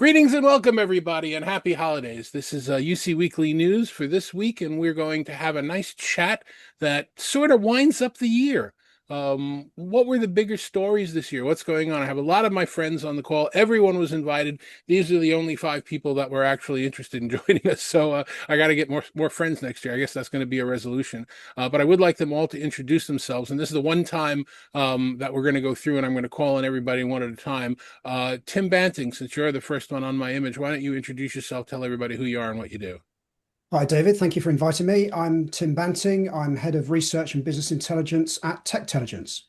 Greetings and welcome, everybody, and happy holidays. This is UC Weekly News for this week, and we're going to have a nice chat that sort of winds up the year. What were the bigger stories this year? What's going on? I have a lot of my friends on the call. Everyone was invited. These are the only five people that were actually interested in joining us. So I got to get more friends next year. I guess that's going to be a resolution. But I would like them all to introduce themselves. And this is the one time that we're going to go through, and I'm going to call on everybody one at a time. Tim Banting, since you're the first one on my image, why don't you introduce yourself, tell everybody who you are and what you do? Hi, David. Thank you for inviting me. I'm Tim Banting. I'm Head of Research and Business Intelligence at Techtelligence.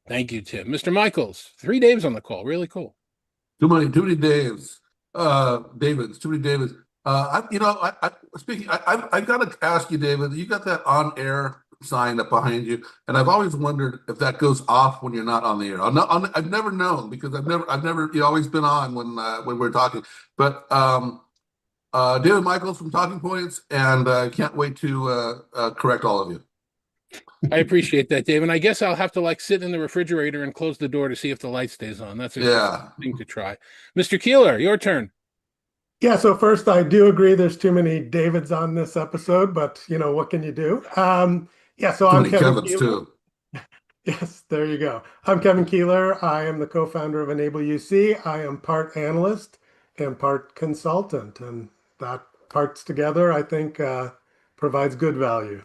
Thank you, Tim. Mr. Michels, three Daves on the call. Really cool. Too many Daves. Davids, too many Davids. I got to ask you, David, you got that on-air sign up behind you, and I've always wondered if that goes off when you're not on the air. I've never known because you've always been on when we're talking. But David Michels from Talking Points, and can't wait to correct all of you. I appreciate that, Dave. And I guess I'll have to sit in the refrigerator and close the door to see if the light stays on. That's a good thing to try. Mr. Kieller, your turn. Yeah, so first, I do agree there's too many Davids on this episode, but what can you do? So I'm Kevin Kevins Keeler. too. Yes, there you go. I'm Kevin Keeler. I am the co-founder of Enable UC. I am part analyst and part consultant, and that parts together, I think, provides good value.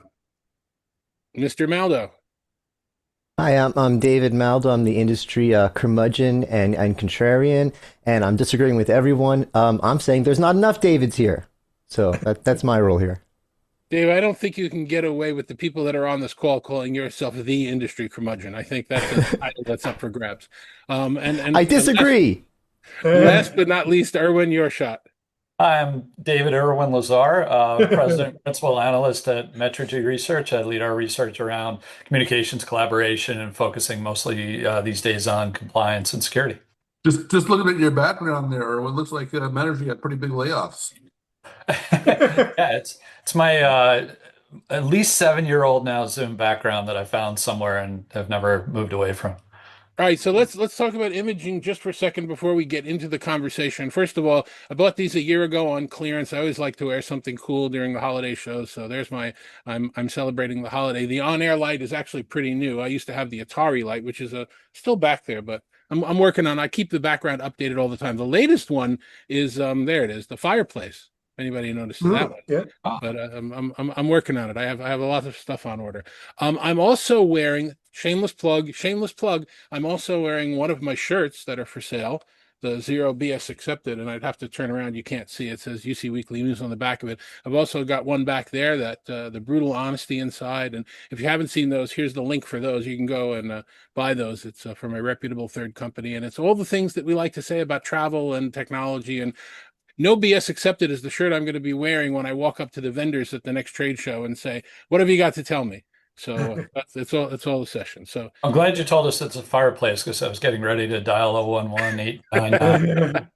Mr. Maldow. Hi, I'm David Maldow. I'm the industry curmudgeon and contrarian, and I'm disagreeing with everyone. I'm saying there's not enough Davids here. So that's my role here. Dave, I don't think you can get away with the people that are on this call calling yourself the industry curmudgeon. I think that's a title that's up for grabs. And I disagree. Last but not least, Irwin, your shot. I'm David Irwin Lazar, President and Principal Analyst at Metrigy Research. I lead our research around communications, collaboration, and focusing mostly these days on compliance and security. Just looking at your background there, Irwin, looks like Metrigy had pretty big layoffs. Yeah, it's my at least 7-year-old now Zoom background that I found somewhere and have never moved away from. All right, so let's talk about imaging just for a second before we get into the conversation. First of all, I bought these a year ago on clearance. I always like to wear something cool during the holiday shows, so there's I'm celebrating the holiday. The on-air light is actually pretty new. I used to have the Atari light, which is still back there, but I'm working on. I keep the background updated all the time. The latest one is there it is, the fireplace. If anybody notices that one, yeah. But I'm working on it. I have a lot of stuff on order. I'm also wearing shameless plug. I'm also wearing one of my shirts that are for sale, the Zero BS Accepted, and I'd have to turn around. You can't see it. It says UC Weekly News on the back of it. I've also got one back there that the brutal honesty inside. And if you haven't seen those, here's the link for those. You can go and buy those. It's from a reputable third company, and it's all the things that we like to say about travel and technology. And no BS Accepted is the shirt I'm going to be wearing when I walk up to the vendors at the next trade show and say, "What have you got to tell me?" So it's all the session. So I'm glad you told us it's a fireplace because I was getting ready to dial 011899.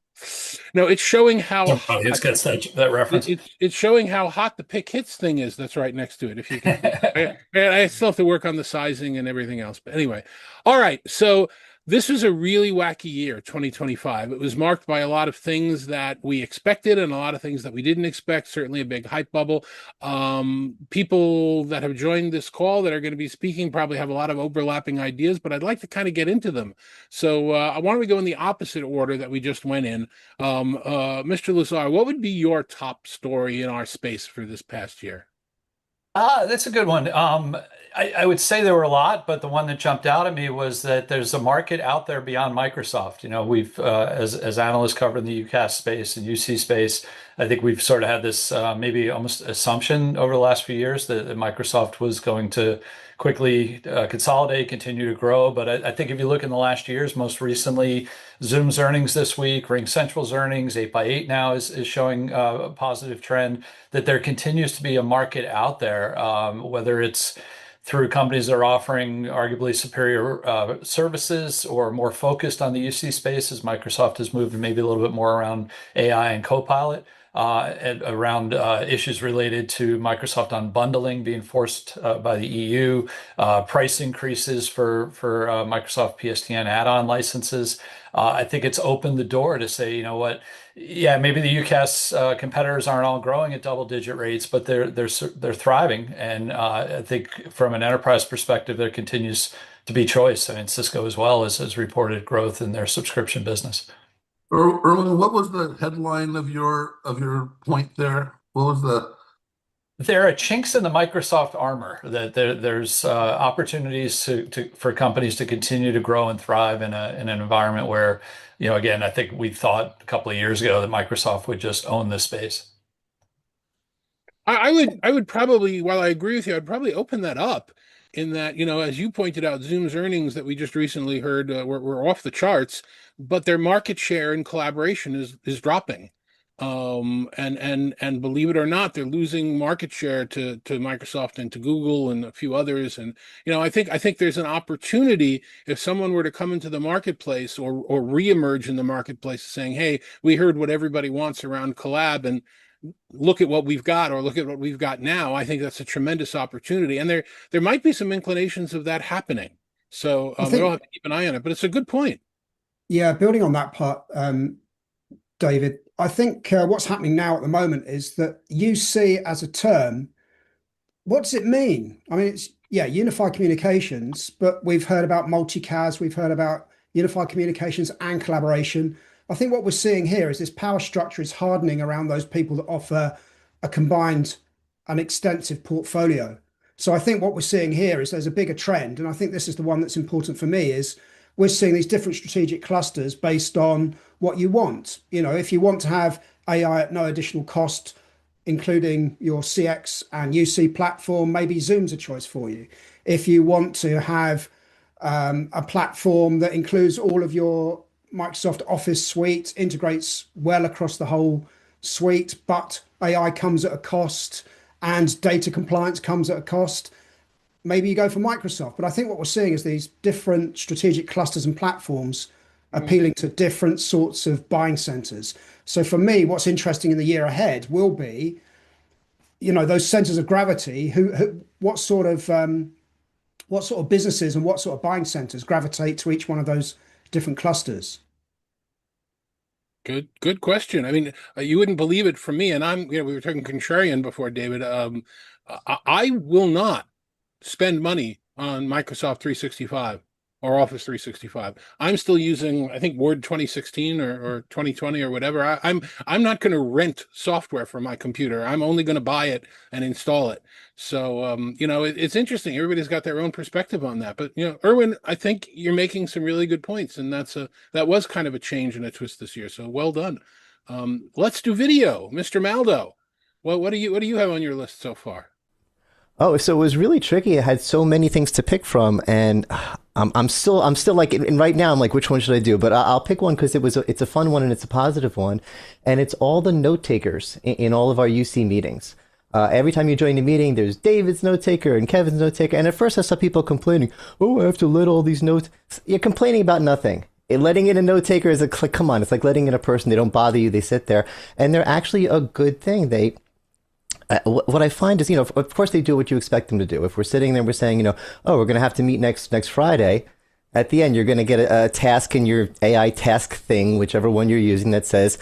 no, it's showing how Somebody gets that reference. It's showing how hot the pick hits thing is that's right next to it. If you can, I still have to work on the sizing and everything else. But anyway, all right. So this was a really wacky year, 2025. It was marked by a lot of things that we expected and a lot of things that we didn't expect, certainly a big hype bubble. People that have joined this call that are going to be speaking probably have a lot of overlapping ideas, but I'd like to kind of get into them. So why don't we go in the opposite order that we just went in? Mr. Lazar, what would be your top story in our space for this past year? That's a good one. I would say there were a lot, but the one that jumped out at me was that there's a market out there beyond Microsoft. We've, as analysts covering the UCAS space and UC space, I think we've sort of had this maybe almost assumption over the last few years that Microsoft was going to quickly consolidate, continue to grow. But I think if you look in the last years, most recently, Zoom's earnings this week, RingCentral's earnings, 8x8 now is showing a positive trend, that there continues to be a market out there, whether it's through companies that are offering arguably superior services or more focused on the UC space as Microsoft has moved maybe a little bit more around AI and Copilot. around issues related to Microsoft unbundling being forced by the EU, price increases for Microsoft PSTN add-on licenses. I think it's opened the door to say, you know what, yeah, maybe the UCAS competitors aren't all growing at double-digit rates, but they're thriving, and I think from an enterprise perspective, there continues to be choice. I mean, Cisco as well has reported growth in their subscription business. Erwin, what was the headline of your point there? What was the There are chinks in the Microsoft armor that there's opportunities for companies to continue to grow and thrive in an environment where, you know, again, I think we thought a couple of years ago that Microsoft would just own this space. I would probably, while I agree with you, I'd probably open that up in that, you know, as you pointed out, Zoom's earnings that we just recently heard were off the charts, but their market share in collaboration is dropping. And believe it or not, they're losing market share to Microsoft and to Google and a few others. And you know, I think there's an opportunity if someone were to come into the marketplace or reemerge in the marketplace saying, "Hey, we heard what everybody wants around collab, and look at what we've got, or look at what we've got now." I think that's a tremendous opportunity, and there might be some inclinations of that happening. So I we'll have think, to keep an eye on it. But it's a good point. yeah, building on that part, David, I think what's happening now at the moment is that UC as a term, what does it mean? I mean, it's, yeah, unified communications, but we've heard about multicast, we've heard about unified communications and collaboration. I think what we're seeing here is this power structure is hardening around those people that offer a combined and extensive portfolio. So I think what we're seeing here is there's a bigger trend, and I think this is the one that's important for me, is we're seeing these different strategic clusters based on what you want. You know, if you want to have AI at no additional cost, including your CX and UC platform, maybe Zoom's a choice for you. If you want to have a platform that includes all of your Microsoft Office suite, integrates well across the whole suite, but AI comes at a cost and data compliance comes at a cost, maybe you go for Microsoft. But I think what we're seeing is these different strategic clusters and platforms appealing to different sorts of buying centers. So for me, what's interesting in the year ahead will be, you know, those centers of gravity. What sort of businesses and what sort of buying centers gravitate to each one of those different clusters? Good question. I mean, you wouldn't believe it from me, and you know, we were talking contrarian before, David. I will not spend money on Microsoft 365 or Office 365. I'm still using, I think, Word 2016 or 2020 or whatever. I'm not going to rent software for my computer. I'm only going to buy it and install it. So, you know, it's interesting. Everybody's got their own perspective on that. But, you know, Irwin, I think you're making some really good points, and that was kind of a change and a twist this year. So well done. Let's do video, Mr. Maldow. What do you have on your list so far? Oh, so it was really tricky. I had so many things to pick from, and I'm still like, and right now I'm like, which one should I do? But I'll pick one because it's a fun one and it's a positive one, and it's all the note takers in all of our UC meetings. Every time you join a meeting, there's David's note taker and Kevin's note taker, and at first I saw people complaining, "Oh, I have to let all these notes." You're complaining about nothing. Letting in a note taker is like, come on, it's like letting in a person. They don't bother you. They sit there, and they're actually a good thing. What I find is, you know, of course they do what you expect them to do. If we're sitting there, we're saying, you know, oh, we're going to have to meet next Friday. At the end, you're going to get a task in your AI task thing, whichever one you're using, that says,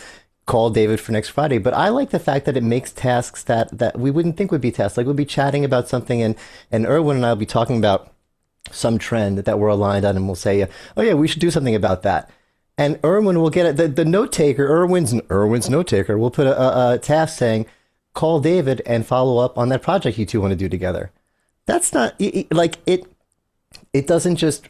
call David for next Friday. But I like the fact that it makes tasks that we wouldn't think would be tasks. Like we'll be chatting about something, and Irwin and I will be talking about some trend that we're aligned on, and we'll say, oh yeah, we should do something about that. And Irwin will get it. The note taker, Irwin's note taker, will put a task saying, call David and follow up on that project you two want to do together. That's not like it. It doesn't just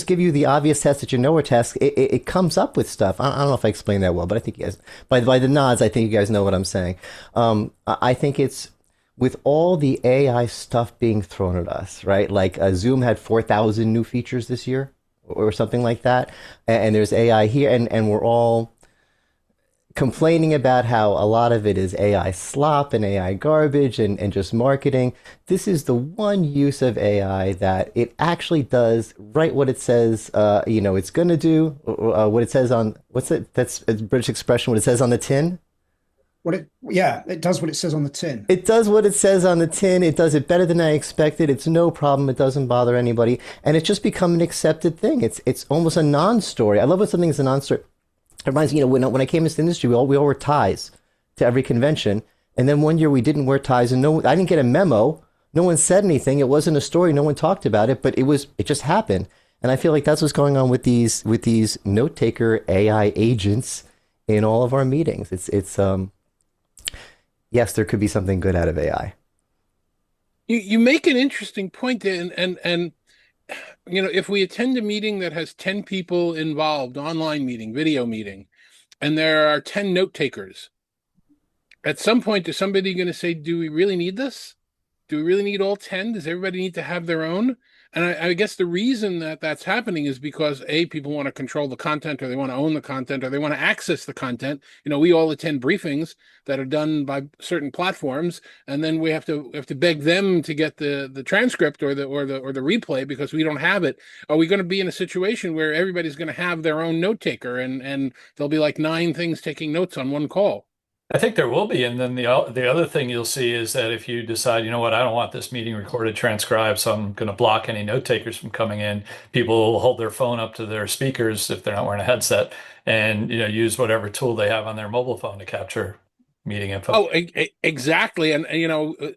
give you the obvious test that you know are tasks. It comes up with stuff. I don't know if I explained that well, but I think you guys, by the nods, I think you guys know what I'm saying. I think it's with all the AI stuff being thrown at us, right? Like Zoom had 4,000 new features this year or something like that. And there's AI here, and we're all complaining about how a lot of it is AI slop and AI garbage and just marketing. This is the one use of AI that it actually does right what it says, it's going to do, what it says on, what's it, that's a British expression, what it says on the tin. it does what it says on the tin. It does what it says on the tin. It does it better than I expected. It's no problem. It doesn't bother anybody, and it's just become an accepted thing. It's almost a non-story. I love when something's a non-story. It reminds me, when I came into the industry, we all wore ties to every convention, and then one year we didn't wear ties, and I didn't get a memo. No one said anything. It wasn't a story. No one talked about it, but it just happened. And I feel like that's what's going on with these note taker AI agents in all of our meetings. It's yes, there could be something good out of AI. You make an interesting point there, and if we attend a meeting that has 10 people involved, online meeting, video meeting, and there are 10 note takers, at some point is somebody going to say, do we really need this? Do we really need all 10? Does everybody need to have their own? And I guess the reason that that's happening is because A, people want to control the content, or they want to own the content, or they want to access the content. We all attend briefings that are done by certain platforms, and then we have to beg them to get the transcript or the replay because we don't have it. Are we going to be in a situation where everybody's going to have their own note taker, and there'll be like 9 things taking notes on one call? I think there will be. And then the other thing you'll see is that if you decide, you know what, I don't want this meeting recorded, transcribed, so I'm going to block any note takers from coming in, people will hold their phone up to their speakers if they're not wearing a headset and, use whatever tool they have on their mobile phone to capture meeting info. Oh, exactly. And,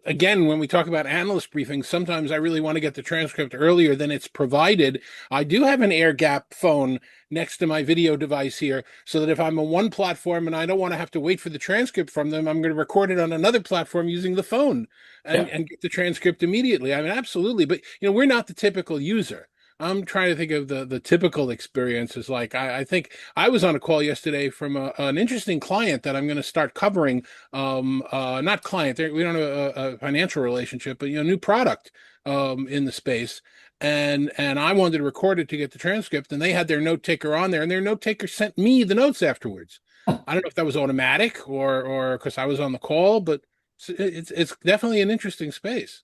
again, when we talk about analyst briefings, sometimes I really want to get the transcript earlier than it's provided. I do have an air gap phone next to my video device here so that if I'm on one platform and I don't want to have to wait for the transcript from them, I'm going to record it on another platform using the phone and, Yeah. and get the transcript immediately. I mean, absolutely. But, we're not the typical user. I'm trying to think of the typical experiences. Like I think I was on a call yesterday from an interesting client that I'm going to start covering. Not client, we don't have a financial relationship, but new product in the space. And I wanted to record it to get the transcript, and they had their note taker on there, and their note taker sent me the notes afterwards. I don't know if that was automatic or because I was on the call, but it's definitely an interesting space.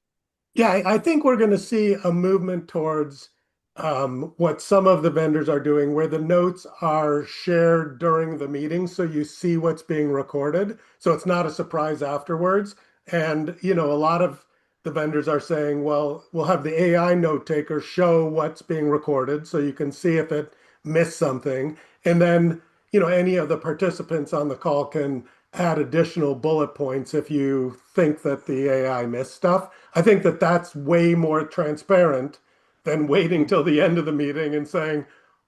Yeah, I think we're going to see a movement towards what some of the vendors are doing, where the notes are shared during the meeting, so you see what's being recorded, so it's not a surprise afterwards. And a lot of the vendors are saying, well, we'll have the AI note taker show what's being recorded, so you can see if it missed something, and then any of the participants on the call can add additional bullet points if you think that the AI missed stuff. I think that that's way more transparent than waiting till the end of the meeting and saying,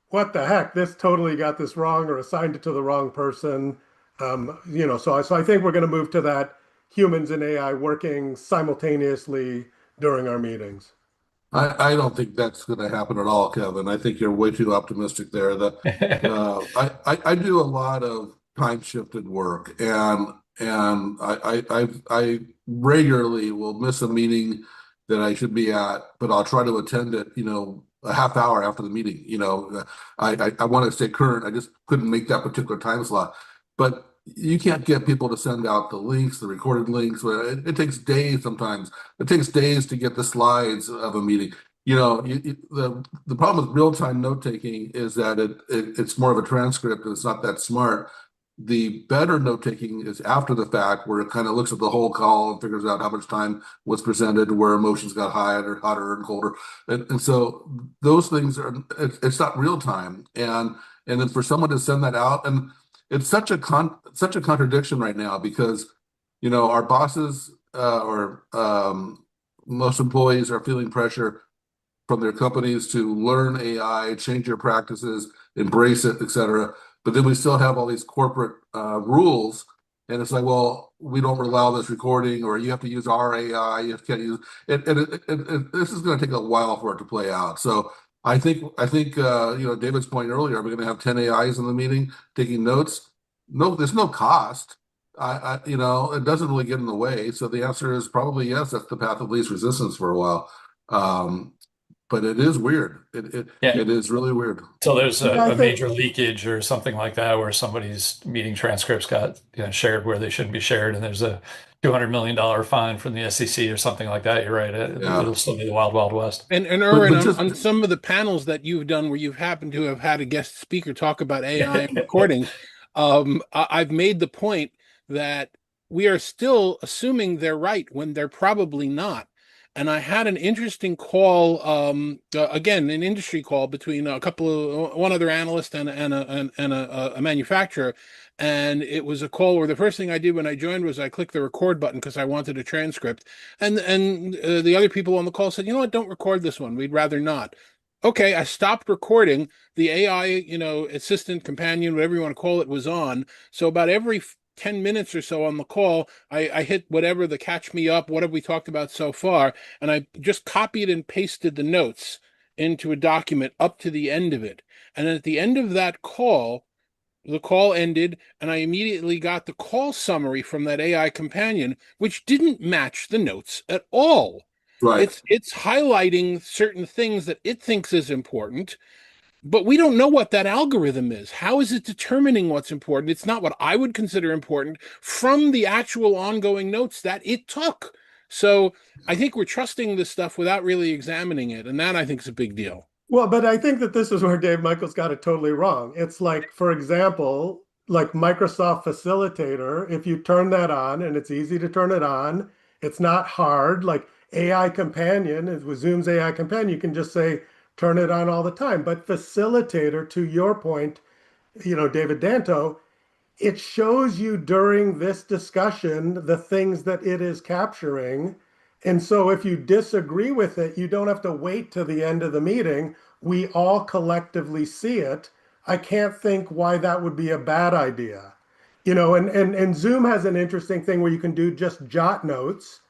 what the heck, this totally got this wrong or assigned it to the wrong person. So I think we're going to move to that humans and AI working simultaneously during our meetings. I don't think that's going to happen at all, Kevin. I think you're way too optimistic there. I do a lot of time shifted work, and I regularly will miss a meeting that I should be at, but I'll try to attend it, a half hour after the meeting. I want to stay current. I just couldn't make that particular time slot. But you can't get people to send out the links, the recorded links. It takes days sometimes. It takes days to get the slides of a meeting. The problem with real-time note-taking is that it's more of a transcript and it's not that smart. The better note-taking is after the fact, where it kind of looks at the whole call and figures out how much time was presented, where emotions got hotter and colder. And so those things it's not real time. And then for someone to send that out, and it's such a contradiction right now because our bosses or most employees are feeling pressure from their companies to learn AI, change their practices, embrace it, et cetera. But then we still have all these corporate rules, and it's like, well, we don't allow this recording, or you have to use our AI. You can't use it. This is going to take a while for it to play out. So I think David's point earlier, are we going to have 10 AIs in the meeting taking notes? No, there's no cost. It doesn't really get in the way. So the answer is probably yes. That's the path of least resistance for a while. But it is weird. Yeah. It is really weird. So there's Yeah, I a think major leakage or something like that where somebody's meeting transcripts got shared where they shouldn't be shared, and there's a $200 million fine from the SEC or something like that. You're right. Yeah. It'll still be the wild, wild west. And Irwin, But just on some of the panels that you've done where you've happened to have had a guest speaker talk about AI and recordings, I've made the point that we are still assuming they're right when they're probably not. And I had an interesting call, again, an industry call between one other analyst and a manufacturer. And it was a call where the first thing I did when I joined was I clicked the record button because I wanted a transcript. And the other people on the call said, you know what, don't record this one. We'd rather not. Okay, I stopped recording. The AI, assistant, companion, whatever you want to call it, was on. So about every 10 minutes or so on the call, I hit whatever the catch me up, what have we talked about so far, and I just copied and pasted the notes into a document up to the end of it. And at the end of that call, the call ended, and I immediately got the call summary from that AI companion, which didn't match the notes at all. Right. It's highlighting certain things that it thinks is important, but we don't know what that algorithm is. How is it determining what's important? It's not what I would consider important from the actual ongoing notes that it took. So I think we're trusting this stuff without really examining it, and that I think is a big deal. Well, but I think that this is where Dave Michels got it totally wrong. It's like, for example, like Microsoft Facilitator, if you turn that on, and it's easy to turn it on, it's not hard. Like AI Companion, with Zoom's AI Companion, you can just say, turn it on all the time. But Facilitator, to your point, David Danto, it shows you during this discussion the things that it is capturing. And so if you disagree with it, you don't have to wait to the end of the meeting. We all collectively see it. I can't think why that would be a bad idea. And Zoom has an interesting thing where you can do just jot notes,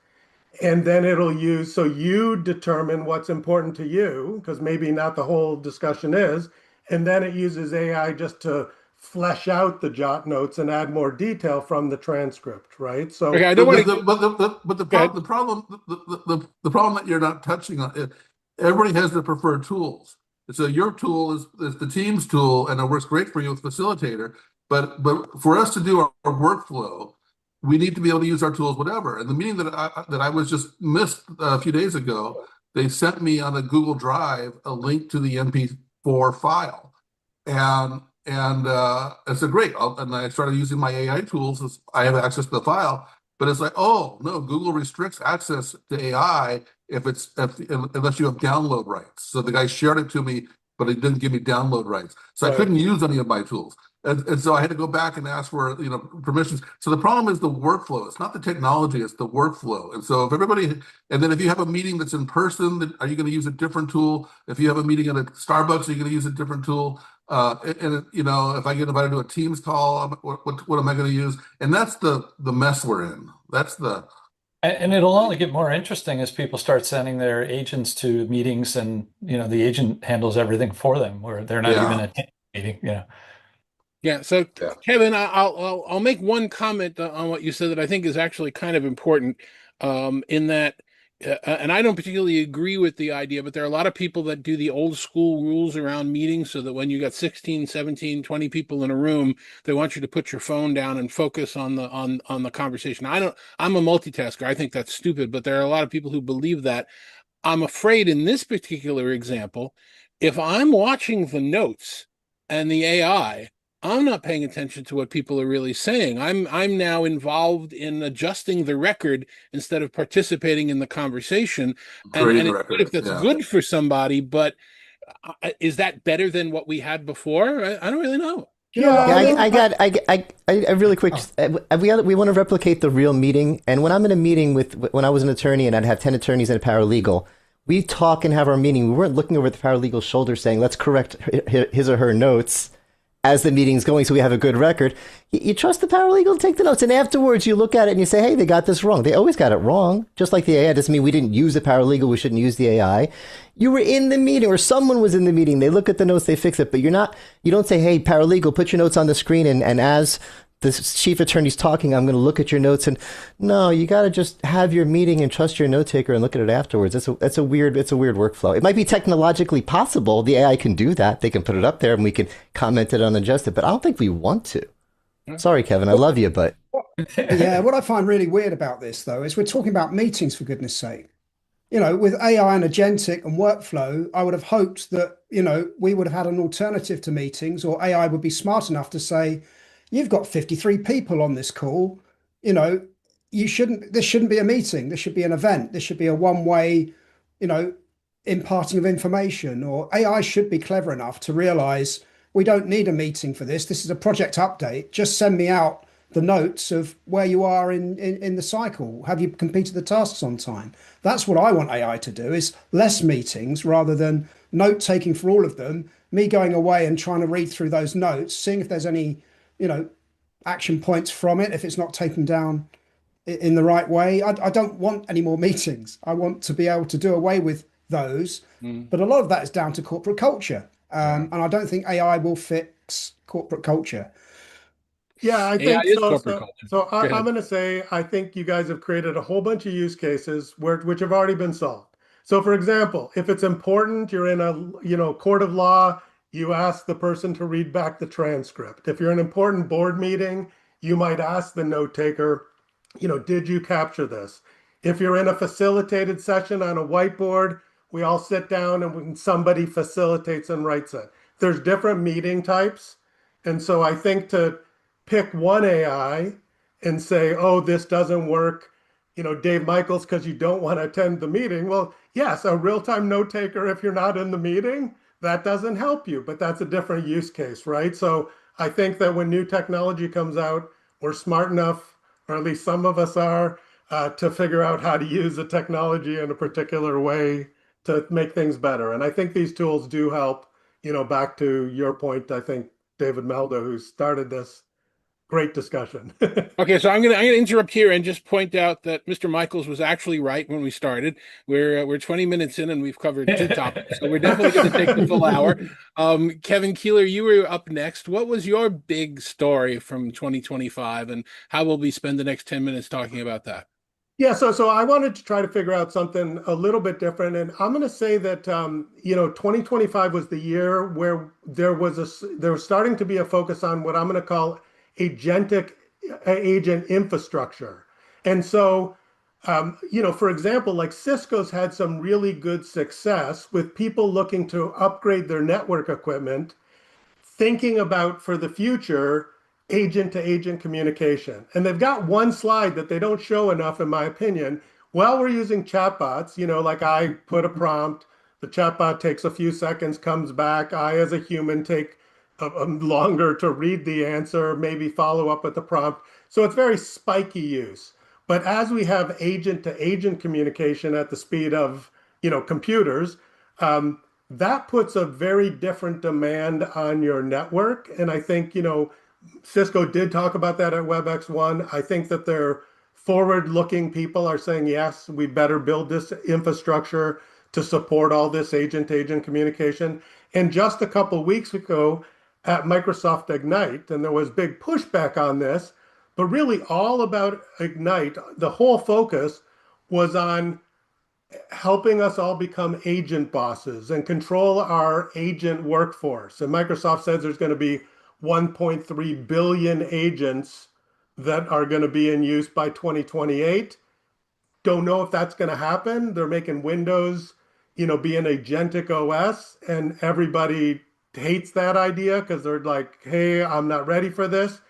and then it'll use, so you determine what's important to you, because maybe not the whole discussion is, and then it uses AI just to flesh out the jot notes and add more detail from the transcript, right? So Okay, I don't want to. But the problem that you're not touching on it, everybody has their preferred tools. So your tool is the team's tool, and it works great for you with Facilitator. But for us to do our workflow, we need to be able to use our tools, whatever. And the meeting that I was just missed a few days ago, they sent me on a Google Drive a link to the MP4 file, and I said, great. And I started using my AI tools as I have access to the file. But it's like, oh no, Google restricts access to AI unless you have download rights. So the guy shared it to me, but he didn't give me download rights. So I couldn't use any of my tools. And so I had to go back and ask for permissions. So the problem is the workflow. It's not the technology, it's the workflow. And so if everybody, and then if you have a meeting that's in person, then are you going to use a different tool? If you have a meeting at a Starbucks, are you going to use a different tool? If I get invited to a Teams call, what am I going to use? And that's the mess we're in. And it'll only get more interesting as people start sending their agents to meetings, and the agent handles everything for them, where they're not even attending the meeting. Yeah. So Kevin, I'll make one comment on what you said that I think is actually kind of important, in that. And I don't particularly agree with the idea, but there are a lot of people that do the old school rules around meetings, so that when you got 16, 17, 20 people in a room, they want you to put your phone down and focus on the conversation. I'm a multitasker. I think that's stupid, but there are a lot of people who believe that. I'm afraid in this particular example, if I'm watching the notes and the AI, I'm not paying attention to what people are really saying. I'm now involved in adjusting the record instead of participating in the conversation. And it's good if that's good for somebody, but is that better than what we had before? I don't really know. I really quick. We want to replicate the real meeting. And when I'm in a meeting when I was an attorney and I'd have 10 attorneys and a paralegal, we talk and have our meeting. We weren't looking over the paralegal's shoulder saying, let's correct his or her notes as the meeting's going so we have a good record. You trust the paralegal to take the notes, and afterwards you look at it and you say, hey, they got this wrong. They always got it wrong. Just like the AI doesn't mean we didn't use the paralegal, we shouldn't use the AI. You were in the meeting, or someone was in the meeting, they look at the notes, they fix it, but you don't say, hey, paralegal, put your notes on the screen, and as the chief attorney's talking, I'm going to look at your notes. And no, you got to just have your meeting and trust your note taker and look at it afterwards. It's a weird workflow. It might be technologically possible. The AI can do that. They can put it up there and we can comment it and adjust it, but I don't think we want to. Sorry, Kevin, I love you, but. Yeah, what I find really weird about this, though, is we're talking about meetings, for goodness sake. With AI and agentic and workflow, I would have hoped that, we would have had an alternative to meetings, or AI would be smart enough to say, you've got 53 people on this call. this shouldn't be a meeting. This should be an event. This should be a one-way, you know, imparting of information. Or AI should be clever enough to realize we don't need a meeting for this. This is a project update. Just send me out the notes of where you are in the cycle. Have you completed the tasks on time? That's what I want AI to do, is less meetings rather than note taking for all of them, me going away and trying to read through those notes, seeing if there's any, you know, action points from it, if it's not taken down in the right way. I don't want any more meetings. I want to be able to do away with those. Mm. But a lot of that is down to corporate culture. Yeah. And I don't think AI will fix corporate culture. Yeah, I AI think is so. corporate So, culture. so Go I'm ahead. going to say I think you guys have created a whole bunch of use cases which have already been solved. So, for example, if it's important, you're in a court of law, you ask the person to read back the transcript. If you're in an important board meeting, you might ask the note taker, did you capture this? If you're in a facilitated session on a whiteboard, we all sit down and when somebody facilitates and writes it. There's different meeting types. And so I think to pick one AI and say, oh, this doesn't work, Dave Michels, because you don't want to attend the meeting. Well, yes, a real-time note taker, if you're not in the meeting, that doesn't help you, but that's a different use case, right? So I think that when new technology comes out, we're smart enough, or at least some of us are, to figure out how to use the technology in a particular way to make things better. And I think these tools do help, back to your point, I think, David Maldow, who started this great discussion. Okay, so I'm gonna interrupt here and just point out that Mr. Michels was actually right when we started. We're 20 minutes in and we've covered two topics, so we're definitely going to take the full hour. Kevin Kieler, you were up next. What was your big story from 2025, and how will we spend the next 10 minutes talking about that? Yeah, so I wanted to try to figure out something a little bit different, and I'm going to say that 2025 was the year where there was starting to be a focus on what I'm going to call agentic agent infrastructure, and so for example, like Cisco's had some really good success with people looking to upgrade their network equipment, thinking about for the future agent to agent communication. And they've got one slide that they don't show enough, in my opinion. While we're using chatbots, like I put a prompt, the chatbot takes a few seconds, comes back. I, as a human, take longer to read the answer, maybe follow up with the prompt. So it's very spiky use. But as we have agent to agent communication at the speed of, computers, that puts a very different demand on your network. And I think, Cisco did talk about that at WebEx1. I think that their forward-looking people are saying, yes, we better build this infrastructure to support all this agent-to-agent communication. And just a couple of weeks ago at Microsoft Ignite, and there was big pushback on this, but really all about Ignite, the whole focus was on helping us all become agent bosses and control our agent workforce. And Microsoft says there's going to be 1.3 billion agents that are going to be in use by 2028. Don't know if that's going to happen. They're making Windows, be an agentic OS, and everybody hates that idea because they're like, hey, I'm not ready for this.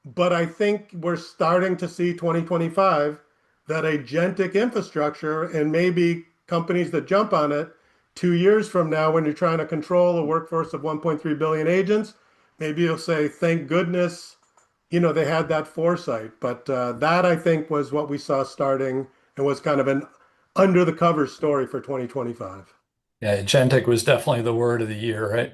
But I think we're starting to see 2025 that agentic infrastructure, and maybe companies that jump on it 2 years from now, when you're trying to control a workforce of 1.3 billion agents, maybe you'll say, thank goodness, they had that foresight. But that, I think, was what we saw starting and was kind of an under the covers story for 2025. Yeah, agentic was definitely the word of the year, right?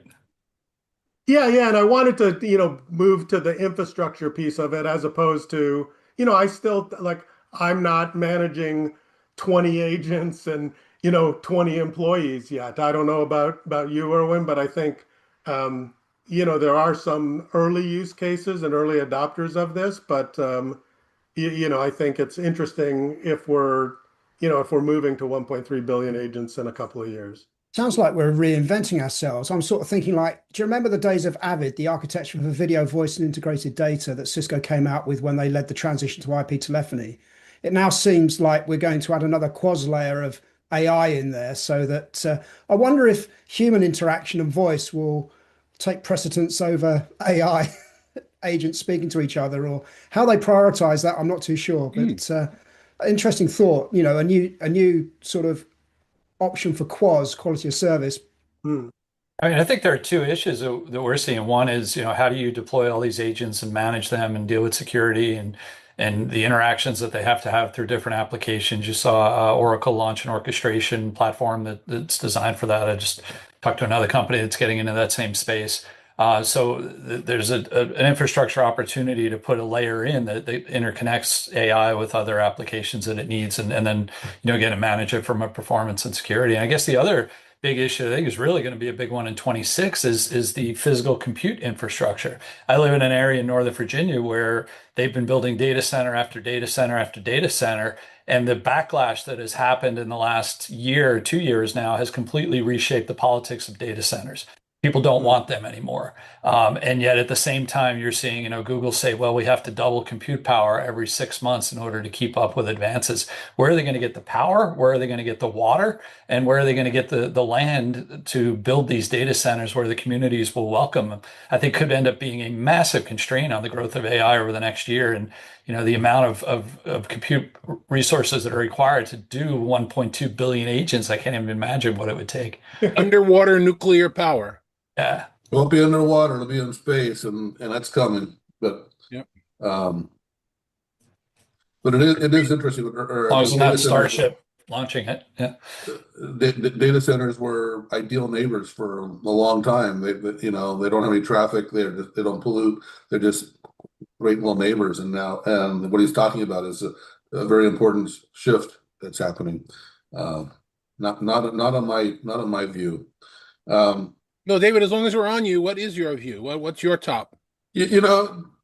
Yeah, and I wanted to, move to the infrastructure piece of it as opposed to, I still like I'm not managing 20 agents and, 20 employees yet. I don't know about you, Irwin, but I think there are some early use cases and early adopters of this, but I think it's interesting if we're moving to 1.3 billion agents in a couple of years. Sounds like we're reinventing ourselves. I'm sort of thinking like, do you remember the days of Avid, the architecture for video, voice, and integrated data that Cisco came out with when they led the transition to IP telephony? It now seems like we're going to add another quad layer of AI in there so that I wonder if human interaction and voice will take precedence over AI. agents speaking to each other, or how they prioritize that, I'm not too sure. But interesting thought. A new sort of option for QoS, quality of service. Hmm. I mean, I think there are two issues that we're seeing. One is, how do you deploy all these agents and manage them and deal with security and the interactions that they have to have through different applications. You saw Oracle launch an orchestration platform that's designed for that. I just talked to another company that's getting into that same space. There's an infrastructure opportunity to put a layer in that interconnects AI with other applications that it needs, and then again, to manage it from a performance and security. And I guess the other big issue I think is really going to be a big one in 26 is the physical compute infrastructure. I live in an area in Northern Virginia where they've been building data center after data center after data center, and the backlash that has happened in the last year or 2 years now has completely reshaped the politics of data centers. People don't want them anymore. And yet at the same time, you're seeing, Google say, well, we have to double compute power every 6 months in order to keep up with advances. Where are they going to get the power? Where are they going to get the water? And where are they going to get the land to build these data centers where the communities will welcome them? I think could end up being a massive constraint on the growth of AI over the next year. And, the amount of compute resources that are required to do 1.2 billion agents, I can't even imagine what it would take. Underwater nuclear power. Yeah. It won't be underwater, it'll be in space, and that's coming. But Yep. But it is interesting. As long as it's not Starship launching it. Yeah. Data centers were ideal neighbors for a long time. They don't have any traffic. They don't pollute. They're just great little neighbors. And what he's talking about is a very important shift that's happening. Not on my view. No, David, as long as we're on you, what is your view? What's your top?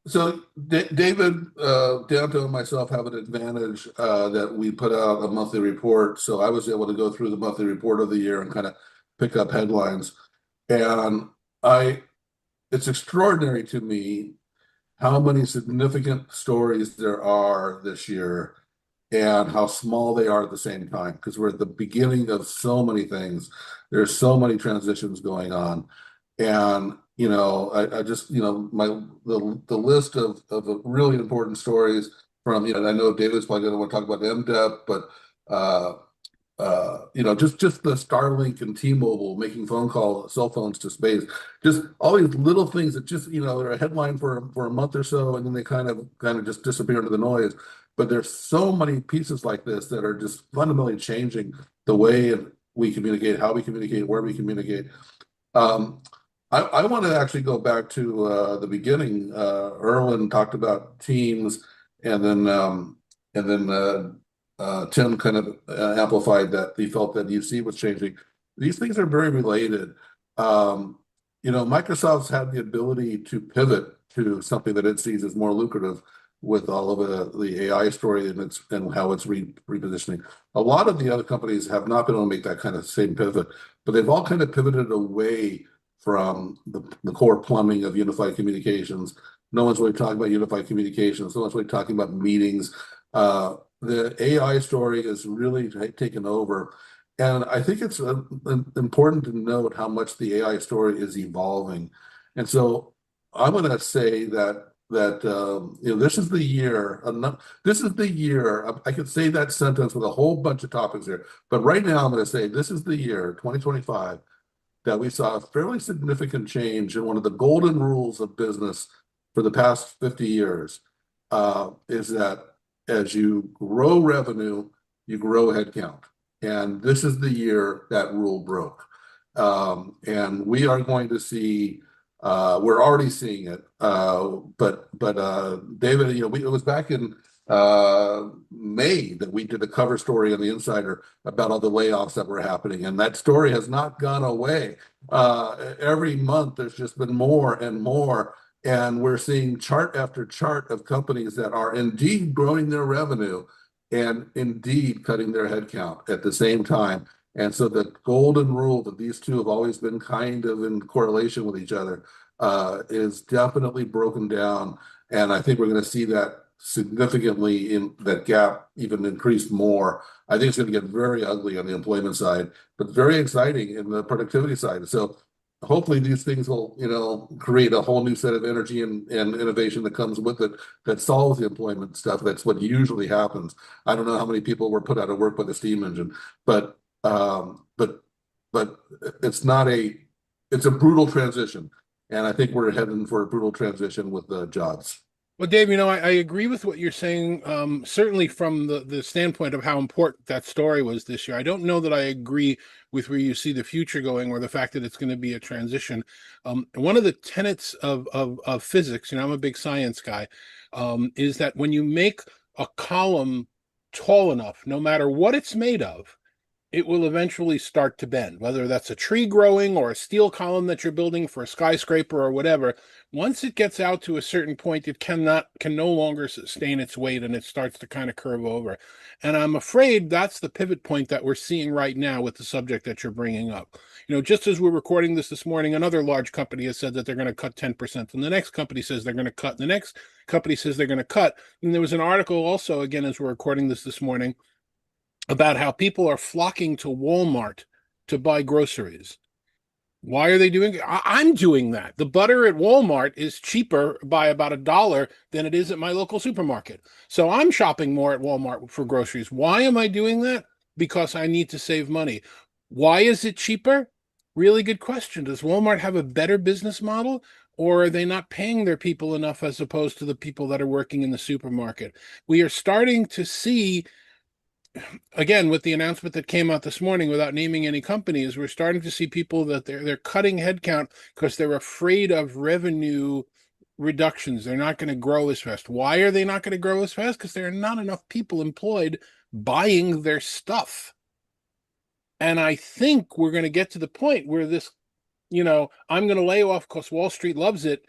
So David Danto and myself have an advantage that we put out a monthly report. So I was able to go through the monthly report of the year and kind of pick up headlines. And it's extraordinary to me how many significant stories there are this year and how small they are at the same time, because we're at the beginning of so many things. There's so many transitions going on. And I just the list of really important stories from I know David's probably going to want to talk about MDEP, but just the Starlink and T-Mobile making cell phones to space, just all these little things that just they're a headline for a month or so, and then they kind of just disappear into the noise. But there's so many pieces like this that are just fundamentally changing the way we communicate, how we communicate, where we communicate. I want to actually go back to the beginning. Irwin talked about teams, and then Tim kind of amplified that he felt that UC was changing. These things are very related. Microsoft's had the ability to pivot to something that it sees as more lucrative with all of the AI story and how it's repositioning. A lot of the other companies have not been able to make that kind of same pivot, but they've all kind of pivoted away from the core plumbing of unified communications. No one's really talking about unified communications. No one's really talking about meetings. The AI story is really taken over. And I think it's important to note how much the AI story is evolving. And so I'm going to say that this is the year. This is the year. I could say that sentence with a whole bunch of topics here, but right now I'm going to say this is the year, 2025, that we saw a fairly significant change in one of the golden rules of business for the past 50 years. Is that as you grow revenue, you grow headcount, and this is the year that rule broke. And we are going to see. We're already seeing it, but David, it was back in May that we did a cover story on the Insider about all the layoffs that were happening, and that story has not gone away. Every month, there's just been more and more, and we're seeing chart after chart of companies that are indeed growing their revenue and indeed cutting their headcount at the same time. And so the golden rule that these two have always been kind of in correlation with each other is definitely broken down. And I think we're going to see that significantly in that gap even increase more. I think it's going to get very ugly on the employment side, but very exciting in the productivity side. So hopefully these things will, create a whole new set of energy and innovation that comes with it that solves the employment stuff. That's what usually happens. I don't know how many people were put out of work by the steam engine, but but it's not it's a brutal transition. And I think we're heading for a brutal transition with the jobs. Well, Dave, I agree with what you're saying, certainly from the standpoint of how important that story was this year. I don't know that I agree with where you see the future going or the fact that it's going to be a transition. One of the tenets of physics, I'm a big science guy, is that when you make a column tall enough, no matter what it's made of, it will eventually start to bend, whether that's a tree growing or a steel column that you're building for a skyscraper or whatever. Once it gets out to a certain point, it can no longer sustain its weight and it starts to kind of curve over. And I'm afraid that's the pivot point that we're seeing right now with the subject that you're bringing up. Just as we're recording this morning, another large company has said that they're going to cut 10%, and the next company says they're going to cut, and the next company says they're going to cut. And there was an article also, again, as we're recording this morning, about how people are flocking to Walmart to buy groceries. Why are they doing it? I'm doing that. The butter at Walmart is cheaper by about $1 than it is at my local supermarket. So I'm shopping more at Walmart for groceries. Why am I doing that? Because I need to save money. Why is it cheaper? Really good question. Does Walmart have a better business model, or are they not paying their people enough as opposed to the people that are working in the supermarket? We are starting to see, again, with the announcement that came out this morning, without naming any companies, we're starting to see people that they're cutting headcount because they're afraid of revenue reductions. They're not going to grow as fast. Why are they not going to grow as fast? Because there are not enough people employed buying their stuff. And I think we're going to get to the point where this, I'm going to lay off because Wall Street loves it.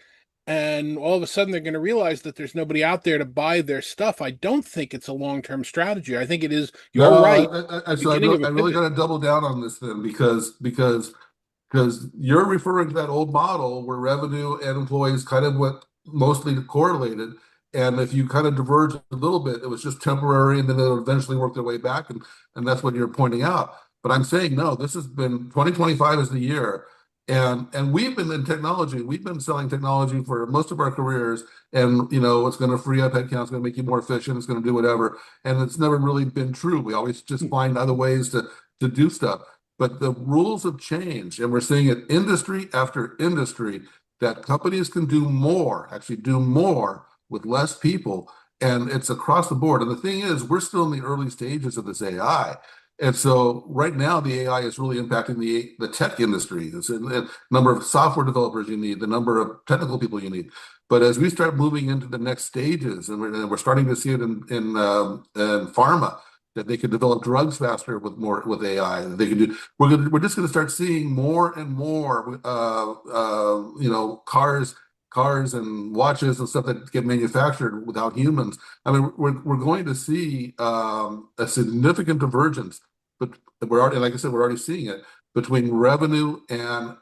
And all of a sudden they're going to realize that there's nobody out there to buy their stuff. I don't think it's a long-term strategy. I think it is, you're No, right. so I really got to double down on this then because you're referring to that old model where revenue and employees kind of went mostly correlated. And if you kind of diverge a little bit, it was just temporary and then it'll eventually work their way back. And that's what you're pointing out. But I'm saying, no, this has been 2025 is the year. And we've been in technology. We've been selling technology for most of our careers. And, it's going to free up headcount. It's going to make you more efficient. It's going to do whatever. And it's never really been true. We always just find other ways to do stuff. But the rules have changed. And we're seeing it industry after industry that companies can do more, actually do more with less people. And it's across the board. And the thing is, we're still in the early stages of this AI. And so right now, the AI is really impacting the tech industry. The number of software developers you need, the number of technical people you need. But as we start moving into the next stages, and we're starting to see it in pharma, that they could develop drugs faster with AI. They can do. We're just going to start seeing more and more, cars and watches and stuff that get manufactured without humans. I mean, we're going to see a significant divergence. But we're already, like I said, we're already seeing it between revenue and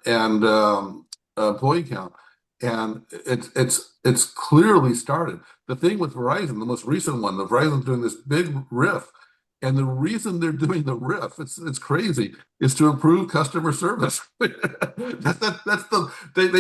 employee count, and it's clearly started. The thing with Verizon, the most recent one, the Verizon's doing this big riff. And the reason they're doing the riff, it's crazy, is to improve customer service. They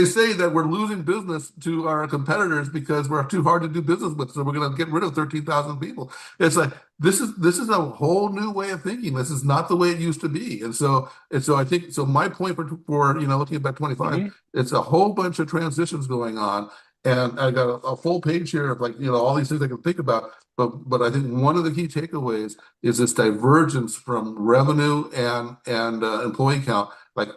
say that we're losing business to our competitors because we're too hard to do business with, so we're going to get rid of 13,000 people. It's like this is a whole new way of thinking. This is not the way it used to be. And so I think so. My point for looking at 25, it's a whole bunch of transitions going on. And I got a full page here of all these things I can think about. But I think one of the key takeaways is this divergence from revenue and employee count,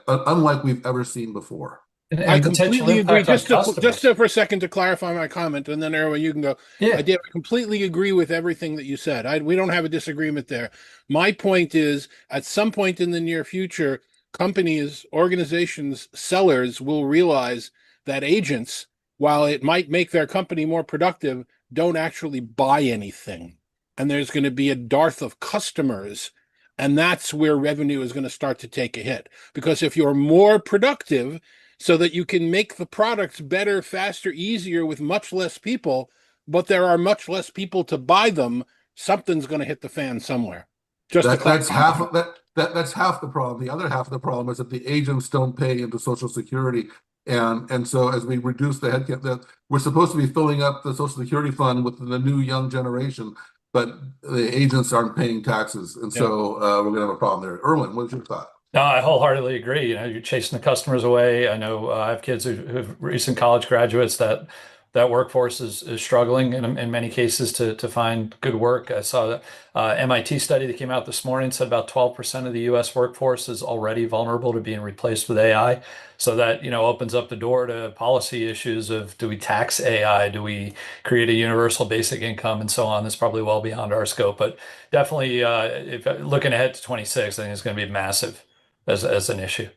unlike we've ever seen before. I completely agree. Just to for a second to clarify my comment, and then Irwin, you can go. Yeah. I completely agree with everything that you said. We don't have a disagreement there. My point is, at some point in the near future, companies, organizations, sellers will realize that agents, while it might make their company more productive, don't actually buy anything. And there's going to be a dearth of customers. And that's where revenue is going to start to take a hit. Because if you're more productive so that you can make the products better, faster, easier with much less people, but there are much less people to buy them, something's going to hit the fan somewhere. Just the That's half cloud. of that's half the problem. The other half of the problem is that the agents don't pay into Social Security. And so as we reduce the headcount, that we're supposed to be filling up the Social Security fund with the new young generation, but the agents aren't paying taxes. And Yeah. so we're going to have a problem there. Erwin, what's your thought? No, I wholeheartedly agree. You're chasing the customers away. I know I have kids who've recent college graduates that workforce is struggling in many cases to find good work. I saw the MIT study that came out this morning said about 12% of the U.S. workforce is already vulnerable to being replaced with AI. So that, opens up the door to policy issues of, do we tax AI? Do we create a universal basic income and so on? That's probably well beyond our scope, but definitely if looking ahead to 26, I think it's going to be massive as an issue.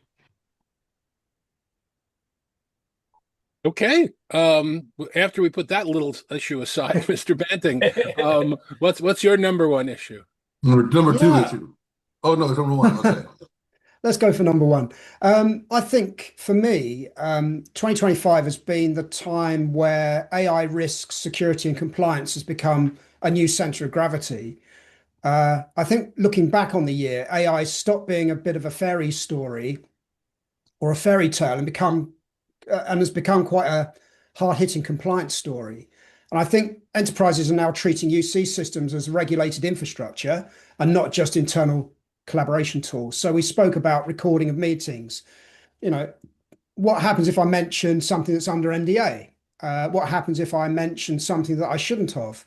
Okay. After we put that little issue aside, Mr. Banting, what's your number one issue? Number two Yeah. issue. Oh no, it's number one. Okay. Let's go for number one. I think for me, 2025 has been the time where AI risk, security, and compliance has become a new center of gravity. I think looking back on the year, AI stopped being a bit of a fairy story or a fairy tale and has become quite a hard-hitting compliance story. And I think enterprises are now treating UC systems as regulated infrastructure and not just internal collaboration tools. So we spoke about recording of meetings. What happens if I mention something that's under NDA? What happens if I mention something that I shouldn't have?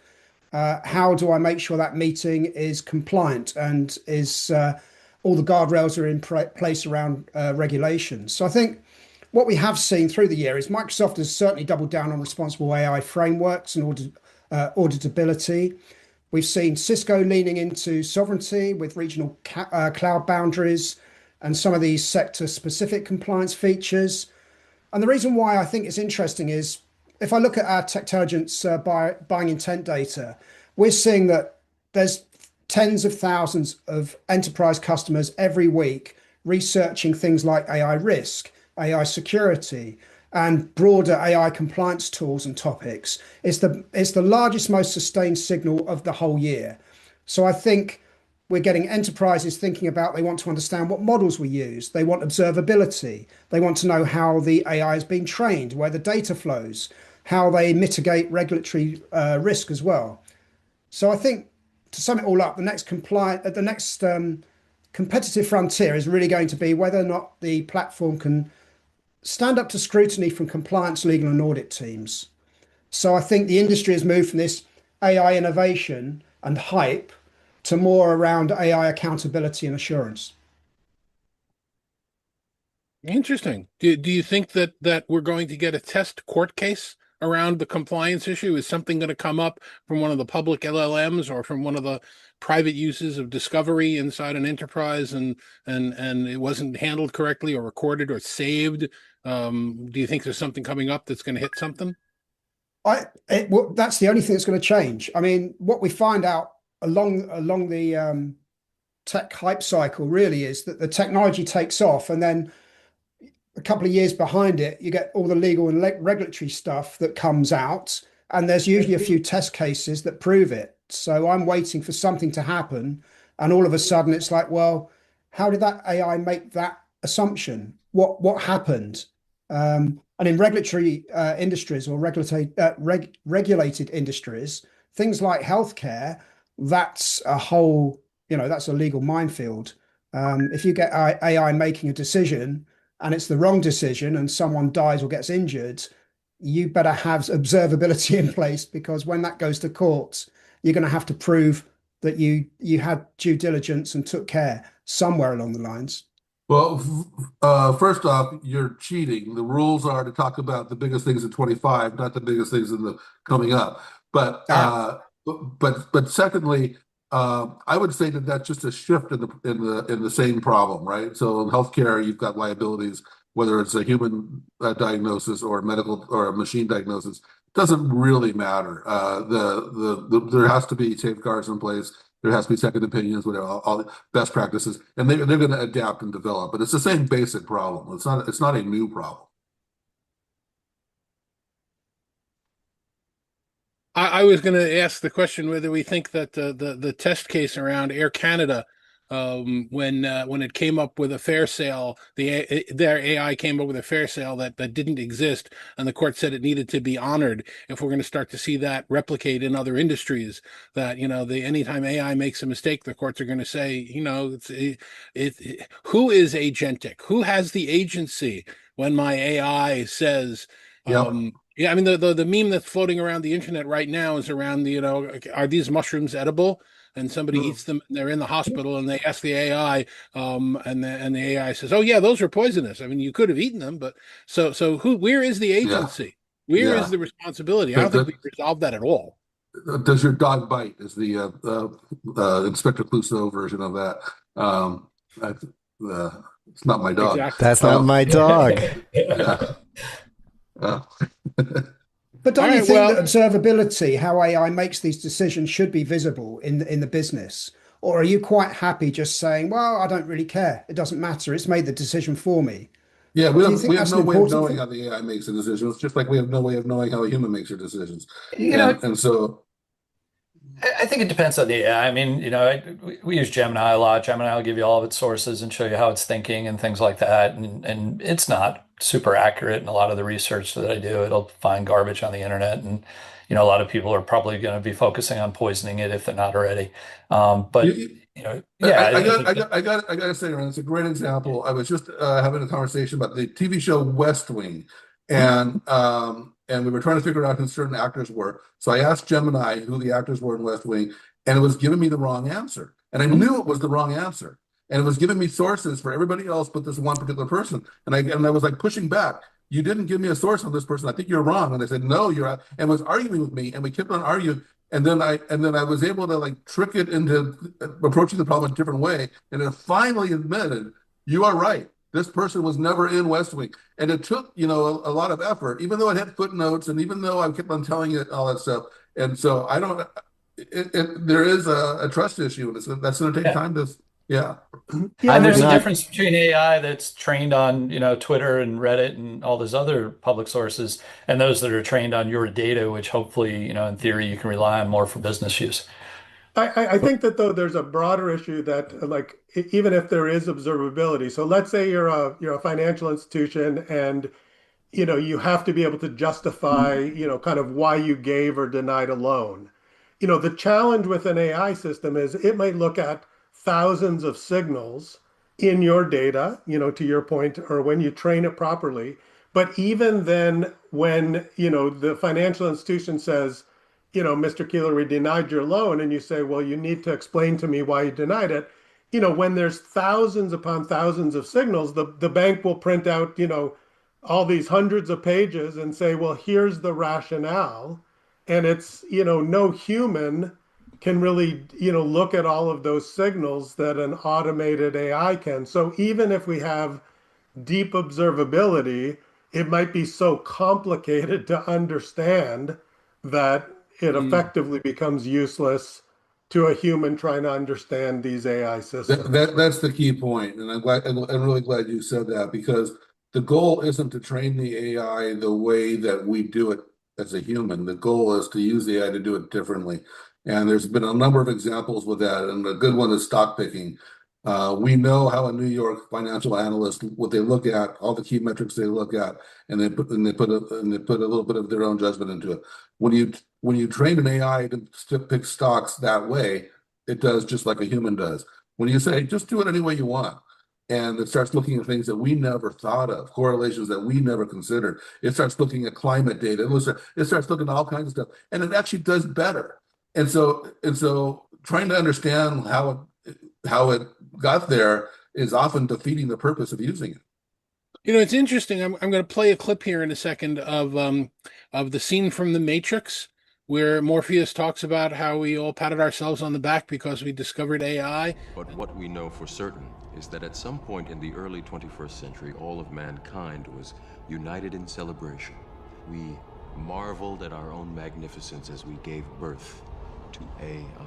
How do I make sure that meeting is compliant and is all the guardrails are in place around regulations? So I think what we have seen through the year is Microsoft has certainly doubled down on responsible AI frameworks and auditability. We've seen Cisco leaning into sovereignty with regional cloud boundaries and some of these sector-specific compliance features. And the reason why I think it's interesting is if I look at our Techtelligence buying intent data, we're seeing that there's tens of thousands of enterprise customers every week researching things like AI risk, AI security, and broader AI compliance tools and topics. It's the largest, most sustained signal of the whole year. So I think we're getting enterprises thinking about they want to understand what models we use. They want observability. They want to know how the AI has been trained, where the data flows, how they mitigate regulatory risk as well. So I think to sum it all up, the next competitive frontier is really going to be whether or not the platform can stand up to scrutiny from compliance, legal, and audit teams. So I think the industry has moved from this AI innovation and hype to more around AI accountability and assurance. Interesting. Do you think that we're going to get a test court case around the compliance issue? Is something going to come up from one of the public LLMs or from one of the private uses of discovery inside an enterprise and it wasn't handled correctly or recorded or saved? Do you think there's something coming up that's going to hit something? That's the only thing that's going to change. I mean, what we find out along the tech hype cycle really is that the technology takes off, and then a couple of years behind it, you get all the legal and regulatory stuff that comes out, and there's usually a few test cases that prove it. So I'm waiting for something to happen, and all of a sudden it's like, well, how did that AI make that assumption? What happened? And in regulatory industries or regulated industries, things like healthcare, that's a legal minefield. If you get AI making a decision and it's the wrong decision and someone dies or gets injured, you better have observability in place, because when that goes to court, you're going to have to prove that you had due diligence and took care somewhere along the lines. Well, first off, you're cheating. The rules are to talk about the biggest things in 25, not the biggest things in the coming up. But secondly, I would say that that's just a shift in the same problem, right? So in healthcare, you've got liabilities, whether it's a human diagnosis or medical or a machine diagnosis, doesn't really matter. There has to be safeguards in place. There has to be second opinions, whatever, all the best practices, and they're going to adapt and develop. But it's the same basic problem. It's not a new problem. I was going to ask the question whether we think that the test case around Air Canada when it came up with a fair sale, their AI came up with a fair sale that didn't exist, and the court said it needed to be honored. If we're going to start to see that replicate in other industries, that anytime AI makes a mistake, the courts are going to say, who is agentic? Who has the agency when my AI says, Yep. yeah, I mean the meme that's floating around the internet right now is around are these mushrooms edible? And somebody Mm. eats them, and they're in the hospital, and they ask the AI, and the AI says, "Oh yeah, those are poisonous. I mean, you could have eaten them, but where is the Yeah. agency? Where is Yeah. the responsibility?" I The, don't think the, we've resolved that at all. does your dog bite? Is the Inspector Clouseau version of that? I, it's not my dog. Exactly. That's not my dog. Yeah. Uh, But All don't you right. think that Well, observability, how AI makes these decisions, should be visible in the business? Or are you quite happy just saying, well, I don't really care. It doesn't matter. It's made the decision for me. yeah, Do you think we have that's an no way of important knowing thing? how the AI makes a decision. It's just like we have no way of knowing how a human makes their decisions. You know, And so I think it depends on the AI. I mean, we use Gemini a lot. Gemini will give you all of its sources and show you how it's thinking and things like that. And it's not super accurate in a lot of the research that I do. It'll find garbage on the internet. And, a lot of people are probably going to be focusing on poisoning it if they're not already. But, you, yeah, I got to say, Ron, it's a great example. I was just having a conversation about the TV show West Wing, and we were trying to figure out who certain actors were. So I asked Gemini who the actors were in West Wing, and it was giving me the wrong answer. And I knew it was the wrong answer. And it was giving me sources for everybody else but this one particular person. And I was like pushing back. You didn't give me a source on this person. I think you're wrong. And I said, no, you're right. And was arguing with me, and we kept on arguing. And then I was able to like trick it into approaching the problem a different way. And it finally admitted, you are right. This person was never in West Wing. And it took, a lot of effort, even though it had footnotes and even though I kept on telling it all that stuff. And so I don't, there is a trust issue. And that's going to take yeah. time to, yeah. Yeah, I And would there's a not. difference between AI that's trained on, Twitter and Reddit and all those other public sources, and those that are trained on your data, which hopefully, in theory, you can rely on more for business use. I think that though there's a broader issue that like even if there is observability, so let's say you're a financial institution and you have to be able to justify, kind of why you gave or denied a loan. The challenge with an AI system is it might look at thousands of signals in your data, to your point, or when you train it properly. But even then, when, the financial institution says, Mr. Keeler, we denied your loan, and you say, well, you need to explain to me why you denied it. When there's thousands upon thousands of signals, the bank will print out, all these hundreds of pages and say, well, here's the rationale. And it's, no human can really, look at all of those signals that an automated AI can. So even if we have deep observability, it might be so complicated to understand that it Mm. effectively becomes useless to a human trying to understand these AI systems. That's the key point, and I'm really glad you said that because the goal isn't to train the AI the way that we do it as a human. The goal is to use the AI to do it differently. And there's been a number of examples with that, and a good one is stock picking. We know how a New York financial analyst, what they look at, all the key metrics they look at, and they put a little bit of their own judgment into it. When you train an AI to pick stocks that way, it does just like a human does. When you say just do it any way you want, and it starts looking at things that we never thought of, correlations that we never considered. It starts looking at climate data. It starts looking at all kinds of stuff, and it actually does better. And so trying to understand how it got there is often defeating the purpose of using it. It's interesting. I'm going to play a clip here in a second of the scene from The Matrix where Morpheus talks about how we all patted ourselves on the back because we discovered AI. But what we know for certain is that at some point in the early 21st century, all of mankind was united in celebration. We marveled at our own magnificence as we gave birth to AI.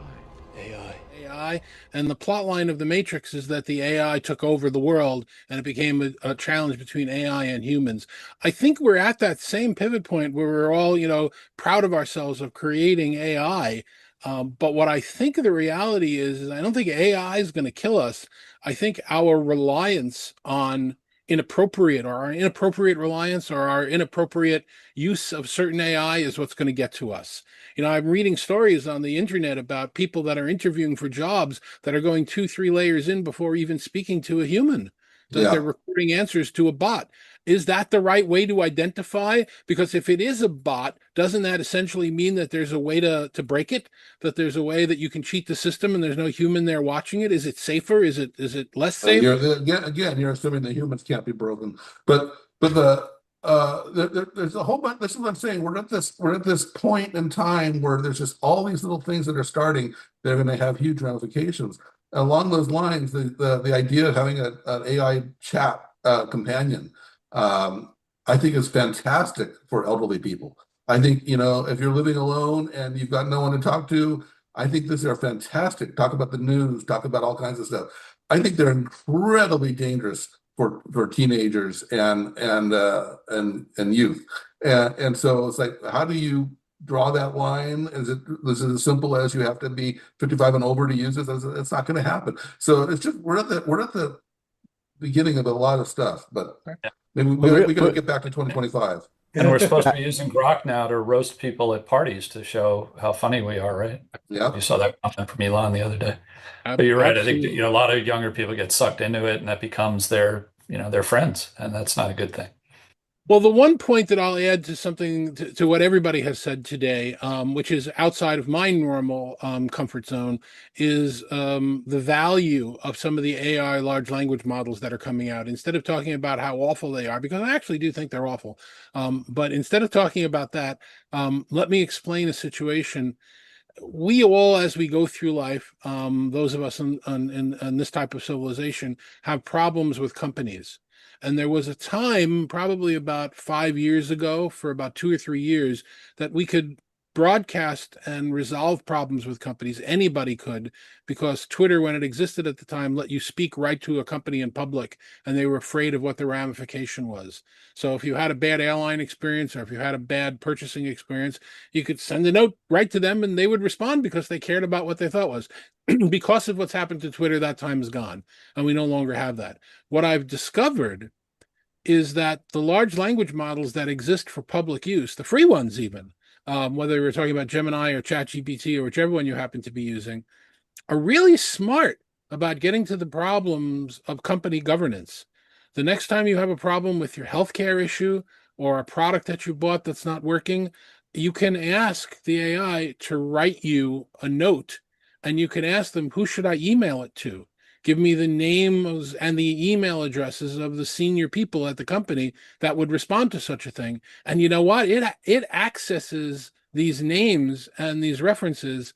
And the plot line of The Matrix is that the AI took over the world and it became a challenge between AI and humans. I think we're at that same pivot point where we're all, proud of ourselves of creating AI. But what I think the reality is I don't think AI is going to kill us. I think our reliance on our inappropriate reliance or our inappropriate use of certain AI is what's going to get to us. I'm reading stories on the internet about people that are interviewing for jobs that are going 2, 3 layers in before even speaking to a human, that they're Yeah. recording answers to a bot. Is that the right way to identify? Because if it is a bot, doesn't that essentially mean that there's a way to break it? That there's a way that you can cheat the system and there's no human there watching it? Is it safer? Is it less safe? You're assuming the humans can't be broken, but there's a whole bunch. This is what I'm saying. We're at this point in time where there's just all these little things that are starting. They're going to have huge ramifications. Along those lines, the idea of having an AI chat companion, I think is fantastic for elderly people. I think, if you're living alone and you've got no one to talk to, I think these are fantastic. Talk about the news, talk about all kinds of stuff. I think they're incredibly dangerous for teenagers and youth. And so it's like, how do you draw that line? Is it as simple as you have to be 55 and over to use it? It's not going to happen. So it's just we're at the beginning of a lot of stuff, but maybe we got to get back to 2025. And we're supposed to be using Grok now to roast people at parties to show how funny we are, right? Yeah. You saw that comment from Elon the other day. But you're right. I think Absolutely. a lot of younger people get sucked into it, and that becomes their friends, and that's not a good thing. Well, the one point that I'll add to something to what everybody has said today, which is outside of my normal comfort zone, is the value of some of the AI large language models that are coming out. Instead of talking about how awful they are, because I actually do think they're awful, but instead of talking about that, let me explain a situation. We all, as we go through life, those of us in this type of civilization, have problems with companies. And there was a time, probably about 5 years ago, for about 2 or 3 years, that we could broadcast and resolve problems with companies. Anybody could, because Twitter, when it existed at the time, let you speak right to a company in public, and they were afraid of what the ramification was. So if you had a bad airline experience or if you had a bad purchasing experience, you could send a note right to them and they would respond because they cared about what they thought was. Because of what's happened to Twitter, that time is gone, and we no longer have that. What I've discovered is that the large language models that exist for public use, the free ones even, whether we're talking about Gemini or ChatGPT or whichever one you happen to be using, are really smart about getting to the problems of company governance. The next time you have a problem with your healthcare issue or a product that you bought that's not working, you can ask the AI to write you a note, and you can ask them, who should I email it to? Give me the names and the email addresses of the senior people at the company that would respond to such a thing. And you know what? It accesses these names and these references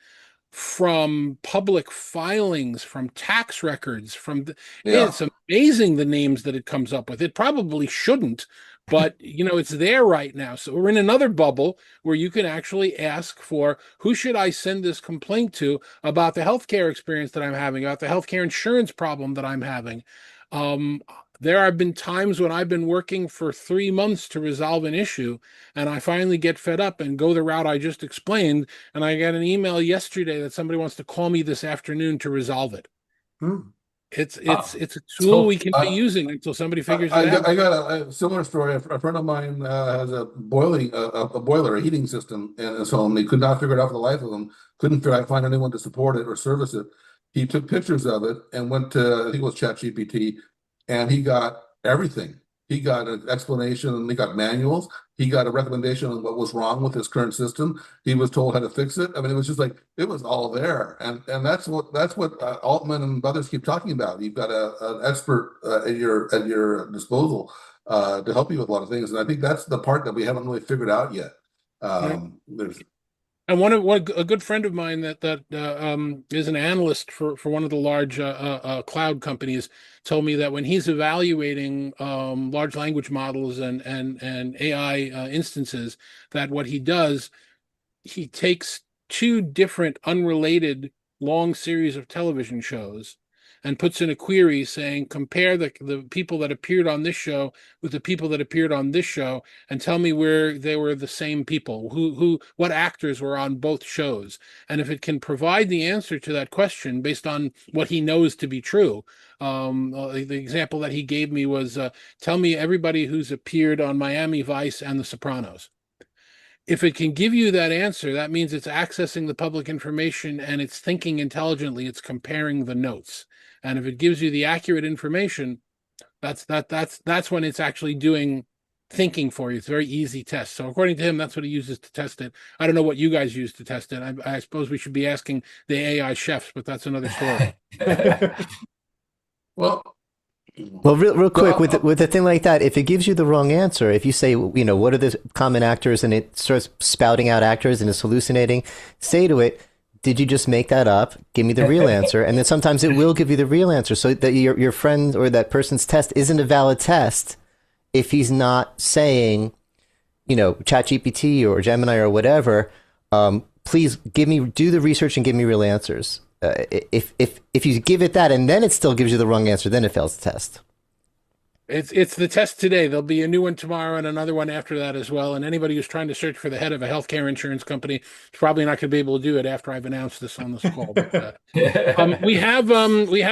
from public filings, from tax records, Yeah. it's amazing the names that it comes up with. It probably shouldn't, but it's there right now. So we're in another bubble where you can actually ask for, who should I send this complaint to about the healthcare experience that I'm having, about the healthcare insurance problem that I'm having. There have been times when I've been working for 3 months to resolve an issue, and I finally get fed up and go the route I just explained. And I got an email yesterday that somebody wants to call me this afternoon to resolve it. It's a tool we can be using until somebody figures it out. I got a similar story. A friend of mine has a boiler, a heating system in his home. He could not figure it out for the life of him. Couldn't find anyone to support it or service it. He took pictures of it and went to, I think it was ChatGPT, and he got everything. He got an explanation, he got manuals, he got a recommendation on what was wrong with his current system. He was told how to fix it. I mean, it was just like, it was all there. And that's what Altman and others keep talking about. You've got an expert at your disposal to help you with a lot of things. And I think that's the part that we haven't really figured out yet. There's And a good friend of mine that is an analyst for one of the large cloud companies told me that when he's evaluating large language models and AI instances, that what he does, he takes two different unrelated long series of television shows and puts in a query saying, compare the people that appeared on this show with the people that appeared on this show, and tell me where they were the same people, what actors were on both shows. And if it can provide the answer to that question based on what he knows to be true, the example that he gave me was, tell me everybody who's appeared on Miami Vice and The Sopranos. If it can give you that answer, that means it's accessing the public information and it's thinking intelligently, it's comparing the notes. And if it gives you the accurate information, that's when it's actually doing thinking for you. It's a very easy test. So according to him, that's what he uses to test it. I don't know what you guys use to test it. I suppose we should be asking the AI chefs, but that's another story. Well, real quick, with a thing like that, if it gives you the wrong answer, if you say, what are the common actors, and it starts spouting out actors and it's hallucinating, say to it, did you just make that up? Give me the real answer. And then sometimes it will give you the real answer, so that your friend or that person's test isn't a valid test if he's not saying, ChatGPT or Gemini or whatever, please do the research and give me real answers. If you give it that and then it still gives you the wrong answer, then it fails the test. It's the test today. There'll be a new one tomorrow and another one after that as well. And anybody who's trying to search for the head of a healthcare insurance company is probably not going to be able to do it after I've announced this on this call. But, we have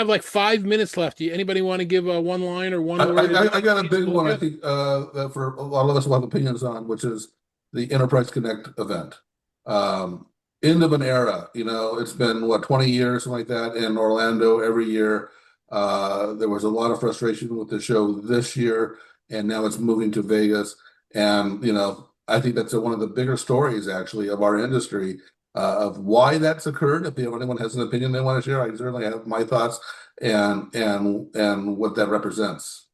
like 5 minutes left. Anybody want to give one line or one word? I got a big one. I think that for a lot of us will have opinions on, which is the Enterprise Connect event. End of an era. It's been 20 years, something like that, in Orlando every year. There was a lot of frustration with the show this year, and now it's moving to Vegas. And I think that's one of the bigger stories, actually, of our industry, of why that's occurred. If anyone has an opinion they want to share, I certainly have my thoughts and what that represents.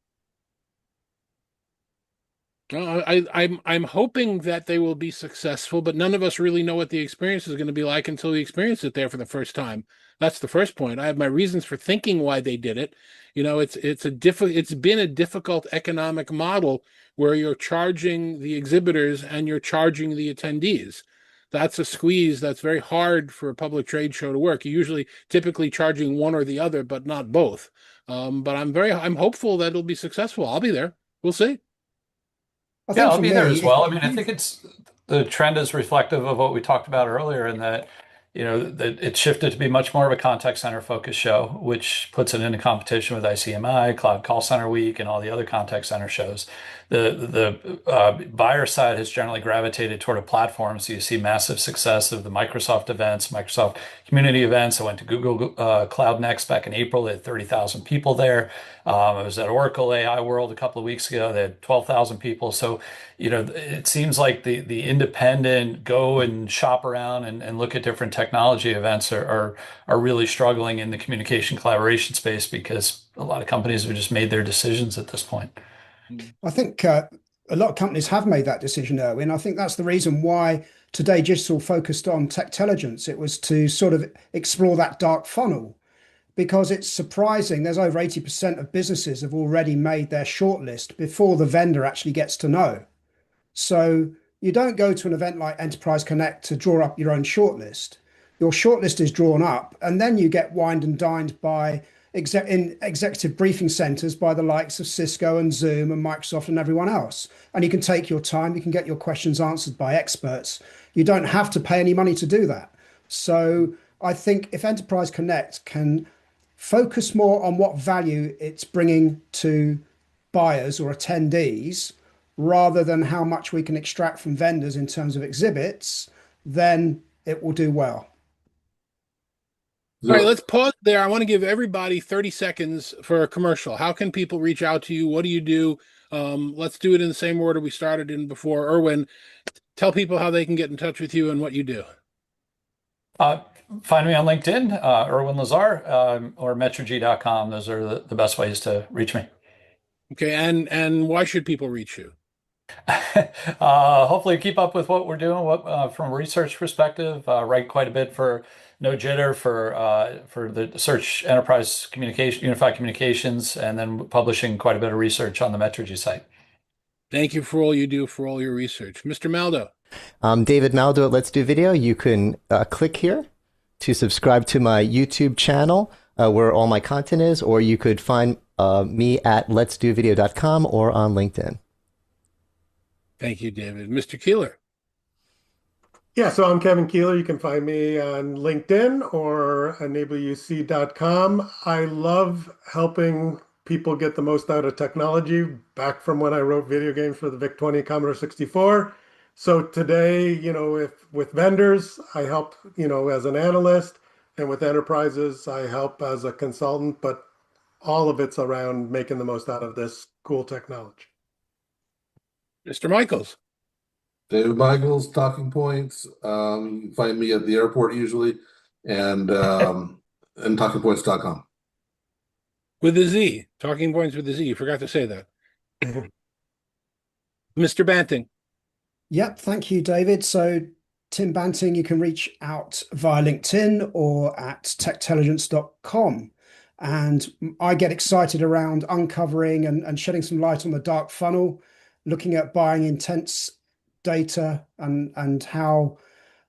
I'm hoping that they will be successful, but none of us really know what the experience is going to be like until we experience it there for the first time. That's the first point. I have my reasons for thinking why they did it. It's been a difficult economic model where you're charging the exhibitors and you're charging the attendees. That's a squeeze that's very hard for a public trade show to work. You're typically charging one or the other, but not both. But I'm hopeful that it'll be successful. I'll be there. We'll see. I'll be there as well. I mean, I think the trend is reflective of what we talked about earlier, in that that it shifted to be much more of a contact center focused show, which puts it into competition with ICMI, Cloud Call Center Week, and all the other contact center shows. The buyer side has generally gravitated toward a platform. So you see massive success of the Microsoft events, Microsoft community events. I went to Google Cloud Next back in April. They had 30,000 people there. I was at Oracle AI World a couple of weeks ago. They had 12,000 people. So, it seems like the independent go and shop around and look at different technology events are really struggling in the communication collaboration space, because a lot of companies have just made their decisions at this point. I think a lot of companies have made that decision, Irwin. I think that's the reason why Today Digital focused on Techtelligence. It was to sort of explore that dark funnel, because it's surprising. There's over 80% of businesses have already made their shortlist before the vendor actually gets to know. So you don't go to an event like Enterprise Connect to draw up your own shortlist. Your shortlist is drawn up, and then you get wined and dined by in executive briefing centers by the likes of Cisco and Zoom and Microsoft and everyone else. And you can take your time, you can get your questions answered by experts. You don't have to pay any money to do that. So I think if Enterprise Connect can focus more on what value it's bringing to buyers or attendees, rather than how much we can extract from vendors in terms of exhibits, then it will do well. All right, let's pause there. I want to give everybody 30 seconds for a commercial. How can people reach out to you? What do you do? Let's do it in the same order we started in before. Irwin, tell people how they can get in touch with you and what you do. Find me on LinkedIn, Irwin Lazar, or metrigy.com. Those are the best ways to reach me. Okay, and why should people reach you? Hopefully keep up with what we're doing from a research perspective. Write quite a bit for No Jitter for the search enterprise communication, unified communications, and then publishing quite a bit of research on the Metrigy site. Thank you for all you do, for all your research. Mr. Maldow. David Maldow at Let's Do Video. You can click here to subscribe to my YouTube channel. where all my content is, or you could find me at letsdovideo.com or on LinkedIn. Thank you, David. Mr. Kieller. Yeah, so I'm Kevin Kieller. You can find me on LinkedIn or enableuc.com. I love helping people get the most out of technology, back from when I wrote video games for the VIC-20 Commodore 64. So today, with vendors, I help, as an analyst, and with enterprises, I help as a consultant, but all of it's around making the most out of this cool technology. Mr. Michels. David Michels, Talking Points. You can find me at the airport usually, and talkingpoints.com. With a Z. Talking Points with a Z. You forgot to say that. Mr. Banting. Yep, thank you, David. So Tim Banting, you can reach out via LinkedIn or at techtelligence.com. And I get excited around uncovering and shedding some light on the dark funnel, looking at buying intense data and how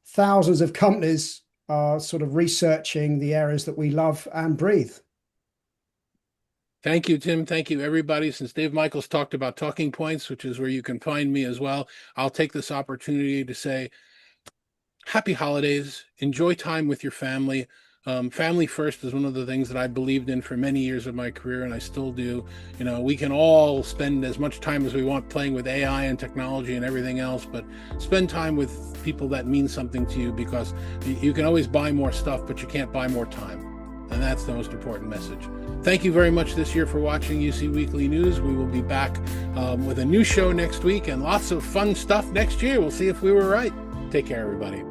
thousands of companies are sort of researching the areas that we love and breathe. Thank you, Tim. Thank you, everybody. Since Dave Michels talked about Talking Points, which is where you can find me as well, I'll take this opportunity to say happy holidays. Enjoy time with your family. Family first is one of the things that I believed in for many years of my career, and I still do. We can all spend as much time as we want playing with AI and technology and everything else, but spend time with people that mean something to you, because you can always buy more stuff, but you can't buy more time. And that's the most important message. Thank you very much this year for watching UC Weekly News. We will be back with a new show next week and lots of fun stuff next year. We'll see if we were right. Take care, everybody.